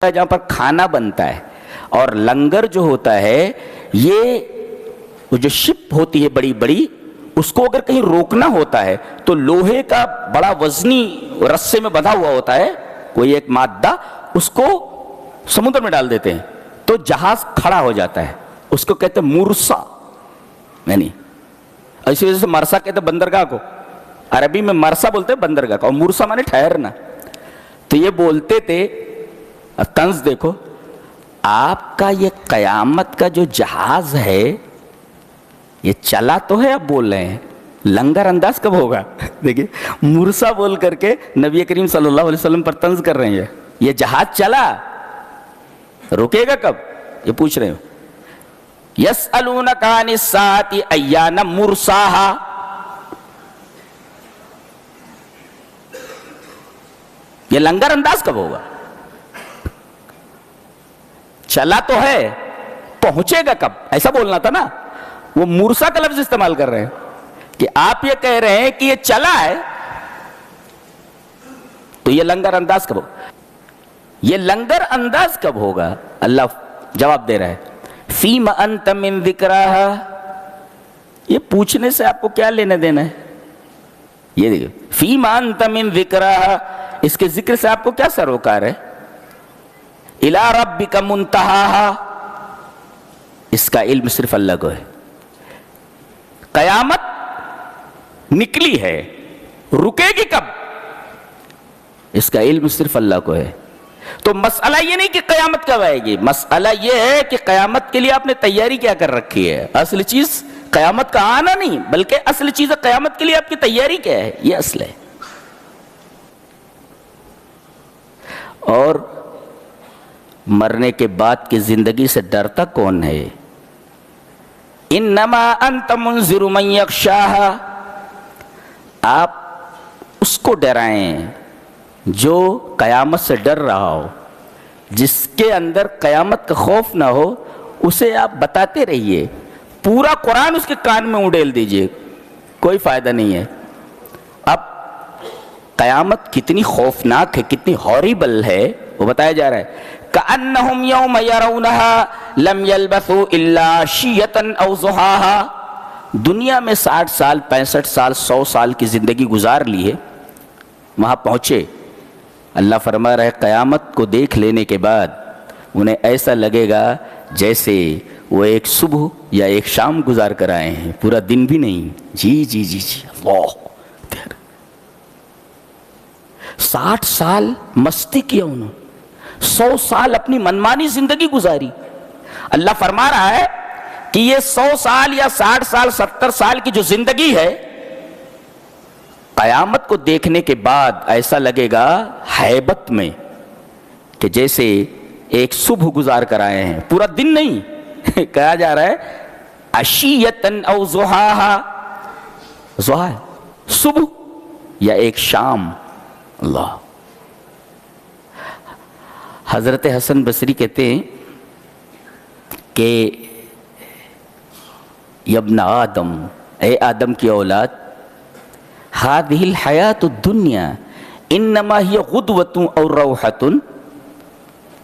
جہاں پر کھانا بنتا ہے، اور لنگر جو ہوتا ہے یہ جو شپ ہوتی ہے بڑی بڑی، اس کو اگر کہیں روکنا ہوتا ہے تو لوہے کا بڑا وزنی رسے میں بندھا ہوا ہوتا ہے کوئی ایک مادہ، اس کو سمندر میں ڈال دیتے ہیں تو جہاز کھڑا ہو جاتا ہے، اس کو کہتے ہیں مرسا، یعنی اسی وجہ سے مرسا کہتے ہیں بندرگاہ کو، عربی میں مرسا بولتے ہیں بندرگاہ کو، اور مرسا مانے ٹھہرنا. تو یہ بولتے تھے، طنز دیکھو، آپ کا یہ قیامت کا جو جہاز ہے یہ چلا تو ہے، اب بول رہے ہیں لنگر انداز کب ہوگا؟ دیکھیں مرسا بول کر کے نبی کریم صلی اللہ علیہ وسلم پر طنز کر رہے ہیں. یہ جہاز چلا، رکے گا کب؟ یہ پوچھ رہے ہیں. یسألونک عن الساعۃ ایان مرساہا، یہ لنگر انداز کب ہوگا؟ چلا تو ہے، پہنچے گا کب؟ ایسا بولنا تھا نا. وہ مرسا کا لفظ استعمال کر رہے ہیں کہ آپ یہ کہہ رہے ہیں کہ یہ چلا ہے تو یہ لنگر انداز کب ہوگا؟ یہ لنگر انداز کب ہوگا؟ اللہ جواب دے رہا ہے، فیم انت من ذکراہا. یہ پوچھنے سے آپ کو کیا لینے دینا ہے؟ یہ دیکھیں، فیم انت من ذکراہا، اس کے ذکر سے آپ کو کیا سروکار ہے؟ الی ربک منتہاہا، اس کا علم صرف اللہ کو ہے. قیامت نکلی ہے، رکے گی کب؟ اس کا علم صرف اللہ کو ہے. تو مسئلہ یہ نہیں کہ قیامت کب آئے گی، مسئلہ یہ ہے کہ قیامت کے لیے آپ نے تیاری کیا کر رکھی ہے. اصل چیز قیامت کا آنا نہیں، بلکہ اصل چیز قیامت کے لیے آپ کی تیاری کیا ہے، یہ اصل ہے. اور مرنے کے بعد کی زندگی سے ڈرتا کون ہے؟ انما انت منذر من یخشاہا، آپ اس کو ڈرائیں جو قیامت سے ڈر رہا ہو. جس کے اندر قیامت کا خوف نہ ہو اسے آپ بتاتے رہیے. پورا قرآن اس کے کان میں اڈیل دیجئے، کوئی فائدہ نہیں ہے. اب قیامت کتنی خوفناک ہے، کتنی ہاریبل ہے، وہ بتایا جا رہا ہے. کأنہم یوم یرونہا لم یلبثوا الا عشیۃ او ضحاہا. دنیا میں 60 سال 65 سال 100 سال کی زندگی گزار لی ہے، وہاں پہنچے. اللہ فرما رہا ہے قیامت کو دیکھ لینے کے بعد انہیں ایسا لگے گا جیسے وہ ایک صبح یا ایک شام گزار کر آئے ہیں، پورا دن بھی نہیں. جی جی جی جی اللہ، 60 سال مستی کیا انہوں، 100 سال اپنی منمانی زندگی گزاری. اللہ فرما رہا ہے کہ یہ 100 سال یا 60 سال 70 سال کی جو زندگی ہے، قیامت کو دیکھنے کے بعد ایسا لگے گا ہیبت میں کہ جیسے ایک صبح گزار کر آئے ہیں، پورا دن نہیں. کہا جا رہا ہے عشیۃ او ضحاہا، ضحا صبح یا ایک شام. اللہ. حضرت حسن بصری کہتے ہیں کہ یا ابن آدم، اے آدم کی اولاد، هذه الحیات الدنیا انما هي غدوۃ او روحۃ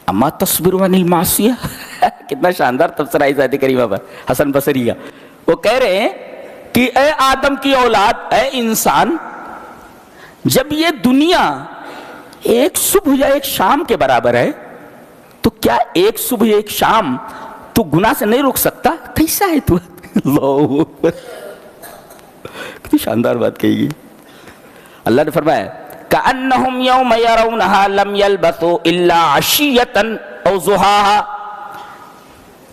اما تصبر عن المعصیہ. کتنا شاندار تبصرہ ہے ذات کریمہ پر حسن بصری کا. وہ کہہ رہے ہیں کہ اے آدم کی اولاد، اے انسان، جب یہ دنیا ایک صبح یا ایک شام کے برابر ہے تو کیا ایک صبح ایک شام تو گناہ سے نہیں رک سکتا؟ کیسا ہے تو؟ اللہ اکبر، کتنی شاندار بات کہی گئی. اللہ نے فرمایا کأنہم یوم یرونہا لم یلبثوا الا عشیۃ او ضحاہا،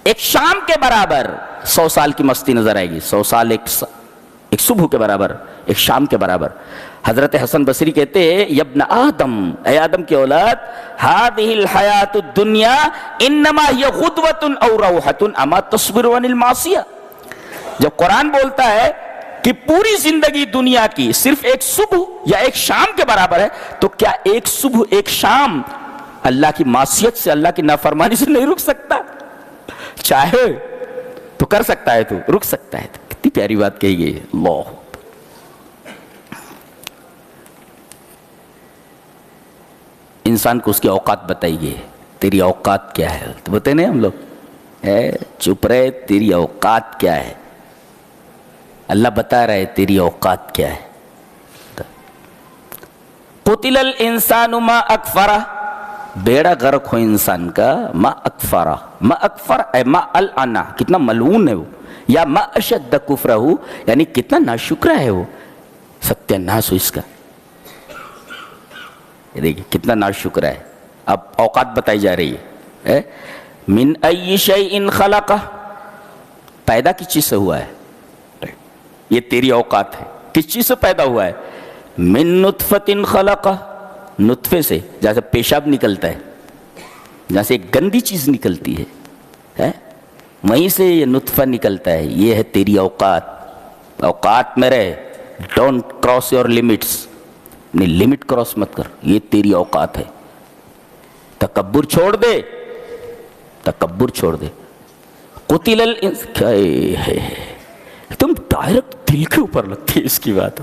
ایک شام کے برابر 100 سال کی مستی نظر آئے گی. 100 سال ایک صبح کے برابر، ایک شام کے برابر. حضرت حسن بصری کہتے ہیں یا ابن آدم، اے آدم کی اولاد، هذه الحیات الدنیا انما هي غدوۃ او روحۃ اما تصبر عن المعصیہ. جب قرآن بولتا ہے کہ پوری زندگی دنیا کی صرف ایک صبح یا ایک شام کے برابر ہے، تو کیا ایک صبح ایک شام اللہ کی معصیت سے، اللہ کی نافرمانی سے نہیں رک سکتا؟ چاہے تو کر سکتا ہے، تو رک سکتا ہے. کتنی پیاری بات کہی گئی ہے. اللہ. انسان کو اس کے اوقات بتائی گئی ہے. تیری اوقات کیا ہے؟ تو بولتے نہیں ہم لوگ چپ رہے، تیری اوقات کیا ہے؟ اللہ بتا رہا ہے تیری اوقات کیا ہے. قتل الانسان ما اکفرہ، بیڑا غرق ہو انسان کا، ما اکفرہ، ما اکفر اے ما العنا، کتنا ملعون ہے وہ، یا ما اشد کفرہ، یعنی کتنا ناشکرہ ہے وہ، ستیہ ناس ہو اس کا. یہ دیکھیں کتنا ناشکرہ ہے. اب اوقات بتائی جا رہی ہے. من ای شیء خلقہ، پیدا کس چیز سے ہوا ہے؟ یہ تیری اوقات ہے. کس چیز سے پیدا ہوا ہے؟ من نطفۃ خلقہ، نطفے سے، جہاں سے پیشاب نکلتا ہے، جہاں سے ایک گندی چیز نکلتی ہے، وہیں سے یہ نطفہ نکلتا ہے. یہ ہے تیری اوقات. اوقات میں رہے، ڈونٹ کراس یور لمٹس، اپنی لمٹ کراس مت کر. یہ تیری اوقات ہے. تکبر چھوڑ دے، تکبر چھوڑ دے. قتل الانسان، تم ڈائریکٹ دل کے اوپر لگتی ہے اس کی بات.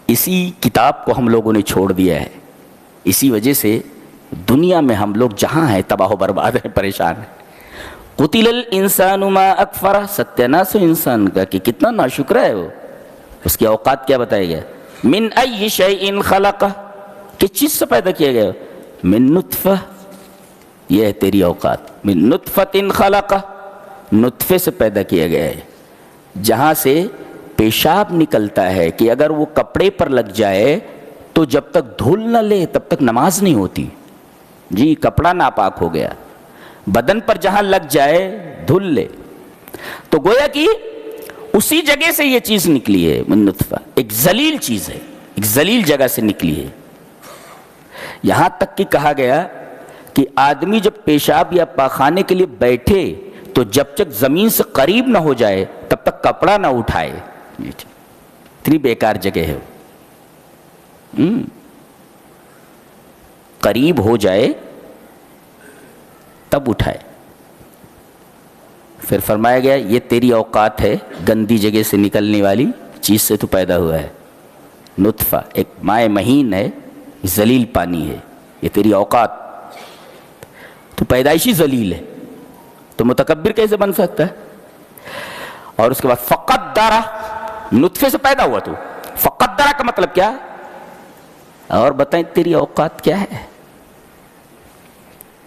اسی کتاب کو ہم لوگوں نے چھوڑ دیا ہے. اسی وجہ سے دنیا میں ہم لوگ جہاں ہیں تباہ و برباد ہیں، پریشان ہیں. قتل الانسان ما اکفرہ، ستیاناس انسان کا کہ کتنا ناشکرہ ہے وہ. اس کی اوقات کیا بتایا گیا؟ من ای شیء خلقہ، کس چیز سے پیدا کیا گیا؟ من نطفہ، یہ ہے تیری اوقات. من نطفۃ خلقہ، نطفے سے پیدا کیا گیا ہے، جہاں سے پیشاب نکلتا ہے کہ اگر وہ کپڑے پر لگ جائے تو جب تک دھل نہ لے تب تک نماز نہیں ہوتی. جی کپڑا ناپاک ہو گیا، بدن پر جہاں لگ جائے دھل لے. تو گویا کہ اسی جگہ سے یہ چیز نکلی ہے. من نطفہ ایک ذلیل چیز ہے، ایک ذلیل جگہ سے نکلی ہے. یہاں تک کہ کہا گیا کہ آدمی جب پیشاب یا پاخانے کے لیے بیٹھے تو جب تک زمین سے قریب نہ ہو جائے تب تک کپڑا نہ اٹھائے. اتنی بیکار جگہ ہے. قریب ہو جائے تب اٹھائے. پھر فرمایا گیا یہ تیری اوقات ہے، گندی جگہ سے نکلنے والی چیز سے تو پیدا ہوا ہے. نطفہ ایک مائع مہین ہے، ذلیل پانی ہے. یہ تیری اوقات. تو پیدائشی ذلیل ہے، تو متکبر کیسے بن سکتا ہے؟ اور اس کے بعد فقدرہ، نطفے سے پیدا ہوا تو. فقدرہ کا مطلب کیا؟ اور بتائیں تیری اوقات کیا ہے؟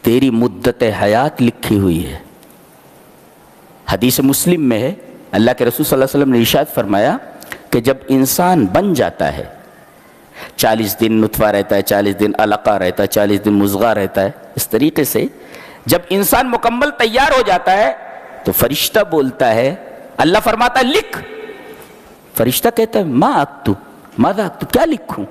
تیری مدت حیات لکھی ہوئی ہے. حدیث مسلم میں ہے، اللہ کے رسول صلی اللہ علیہ وسلم نے ارشاد فرمایا کہ جب انسان بن جاتا ہے، 40 دن نطفہ رہتا ہے، 40 دن علقہ رہتا ہے، 40 دن مضغہ رہتا ہے، اس طریقے سے جب انسان مکمل تیار ہو جاتا ہے تو فرشتہ بولتا ہے، اللہ فرماتا ہے لکھ. فرشتہ کہتا ہے ما اکتب، ماذا اکتب، کیا لکھوں؟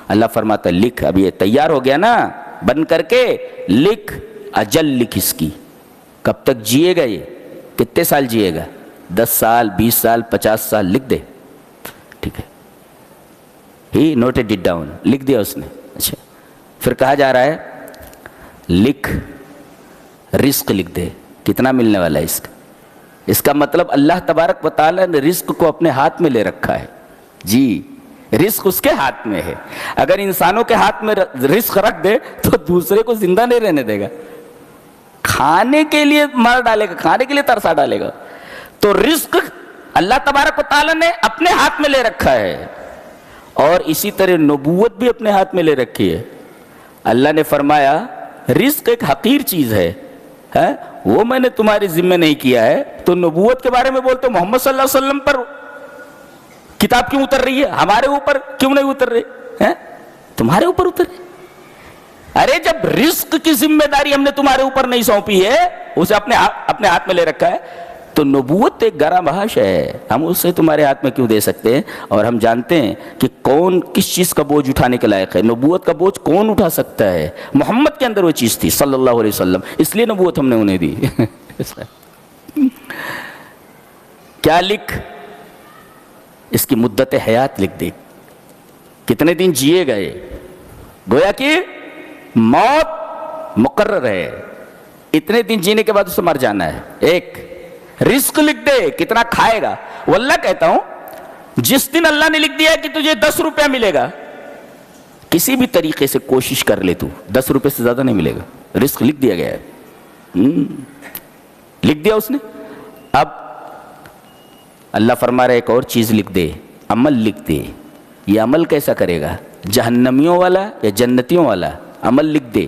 اللہ فرماتا ہے لکھ. اب یہ تیار ہو گیا نا بن کر کے، لکھ. اجل لکھ اس کی، کب تک جیے گا، یہ کتنے سال جیے گا، 10 سال 20 سال 50 سال، لکھ دے. ٹھیک ہے، ہی نوٹڈ اٹ ڈاؤن، لکھ دیا اس نے. اچھا پھر کہا جا رہا ہے لکھ رزق، لکھ دے کتنا ملنے والا ہے اس کا. اس کا مطلب اللہ تبارک و تعالیٰ نے رزق کو اپنے ہاتھ میں لے رکھا ہے. جی رزق اس کے ہاتھ میں ہے. اگر انسانوں کے ہاتھ میں رزق رکھ دے تو دوسرے کو زندہ نہیں رہنے دے گا، کھانے کے لیے مار ڈالے گا، کھانے کے لیے ترسا ڈالے گا. تو رزق اللہ تبارک و تعالیٰ نے اپنے ہاتھ میں لے رکھا ہے. اور اسی طرح نبوت بھی اپنے ہاتھ میں لے رکھی ہے. اللہ نے فرمایا رزق ایک حقیر چیز ہے، وہ میں نے تمہارے ذمہ نہیں کیا ہے. تو نبوت کے بارے میں بولتے ہو محمد صلی اللہ علیہ وسلم پر کتاب کیوں اتر رہی ہے، ہمارے اوپر کیوں نہیں اتر رہی ہے؟ تمہارے اوپر اتر رہی. ارے جب رزق کی ذمہ داری ہم نے تمہارے اوپر نہیں سونپی ہے، اسے اپنے ہاتھ میں لے رکھا ہے، تو نبوت ایک گرا بحث ہے، ہم اسے تمہارے ہاتھ میں کیوں دے سکتے ہیں؟ اور ہم جانتے ہیں کہ کون کس چیز کا بوجھ اٹھانے کے لائق ہے. نبوت کا بوجھ کون اٹھا سکتا ہے؟ محمد کے اندر وہ چیز تھی صلی اللہ علیہ وسلم، اس لیے نبوت ہم نے انہیں دی. کیا لکھ؟ اس کی مدت حیات لکھ دے، کتنے دن جیے گئے. گویا کہ موت مقرر ہے، اتنے دن جینے کے بعد اسے مر جانا ہے. ایک رزق لکھ دے کتنا کھائے گا. واللہ کہتا ہوں جس دن اللہ نے لکھ دیا کہ تجھے 10 روپیہ ملے گا، کسی بھی طریقے سے کوشش کر لے تو 10 روپے سے زیادہ نہیں ملے گا. رزق لکھ دیا گیا ہے، لکھ دیا اس نے. اب اللہ فرما رہا ہے ایک اور چیز لکھ دے، عمل لکھ دے. یہ عمل کیسا کرے گا؟ جہنمیوں والا یا جنتیوں والا؟ عمل لکھ دے.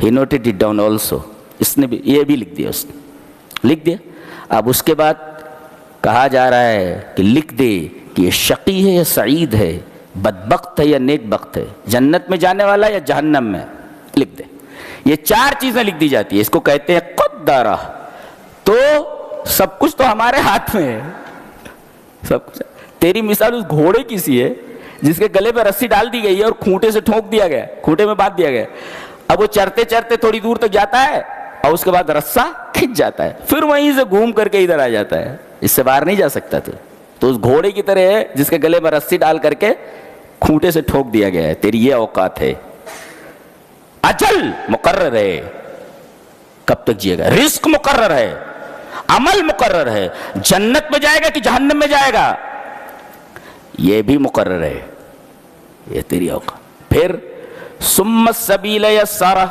ہی نوٹڈ اٹ ڈاؤن آلسو. اس نے بھی یہ بھی لکھ دیا، اس نے لکھ دیا. اب اس کے بعد کہا جا رہا ہے کہ لکھ دے کہ یہ شقی ہے یا سعید ہے، بدبخت ہے یا نیک بخت ہے، جنت میں جانے والا یا جہنم میں. لکھ دے. یہ 4 چیزیں لکھ دی جاتی ہے. اس کو کہتے ہیں قدرہ. تو سب کچھ تو ہمارے ہاتھ میں ہے، سب کچھ. تیری مثال اس گھوڑے کی سی ہے جس کے گلے پہ رسی ڈال دی گئی ہے اور کھونٹے سے ٹھونک دیا گیا، کھونٹے میں باندھ دیا گیا. اب وہ چرتے چرتے تھوڑی دور تک جاتا ہے اور اس کے بعد رسہ کھنچ جاتا ہے، پھر وہیں سے گھوم کر کے ادھر آ جاتا ہے. اس سے باہر نہیں جا سکتا. تو اس گھوڑے کی طرح ہے جس کے گلے میں رسی ڈال کر کے کھونٹے سے ٹھوک دیا گیا ہے. تیری یہ اوقات ہے. اجل مقرر ہے، کب تک جیے گا. رزق مقرر ہے، عمل مقرر ہے. جنت میں جائے گا کہ جہنم میں جائے گا یہ بھی مقرر ہے. یہ تیری اوقات. پھر ثم السبیل یسرہ،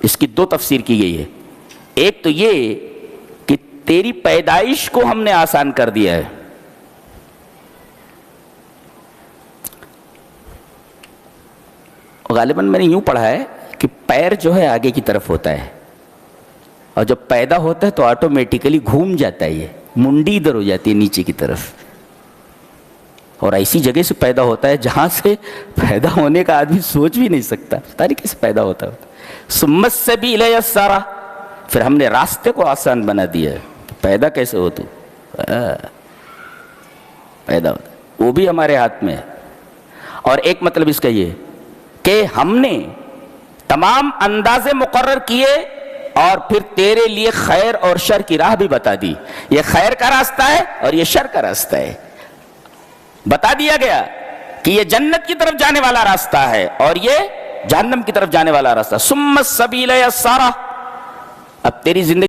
اس کی 2 تفسیر کی گئی ہے. ایک تو یہ کہ تیری پیدائش کو ہم نے آسان کر دیا ہے. غالباً میں نے یوں پڑھا ہے کہ پیر جو ہے آگے کی طرف ہوتا ہے اور جب پیدا ہوتا ہے تو آٹومیٹیکلی گھوم جاتا ہے، یہ منڈی ادھر ہو جاتی ہے نیچے کی طرف، اور ایسی جگہ سے پیدا ہوتا ہے جہاں سے پیدا ہونے کا آدمی سوچ بھی نہیں سکتا. پتہ نہیں کیسے پیدا ہوتا ہے. ثم السبیل یسرہ، پھر ہم نے راستے کو آسان بنا دیا ہے. پیدا کیسے ہو تو پیدا ہوتا، وہ بھی ہمارے ہاتھ میں ہے. اور ایک مطلب اس کا یہ کہ ہم نے تمام اندازے مقرر کیے اور پھر تیرے لیے خیر اور شر کی راہ بھی بتا دی. یہ خیر کا راستہ ہے اور یہ شر کا راستہ ہے. بتا دیا گیا کہ یہ جنت کی طرف جانے والا راستہ ہے اور یہ جہنم کی طرف جانے والا راستہ. ثم السبیل یسرہ. اب تیری زندگی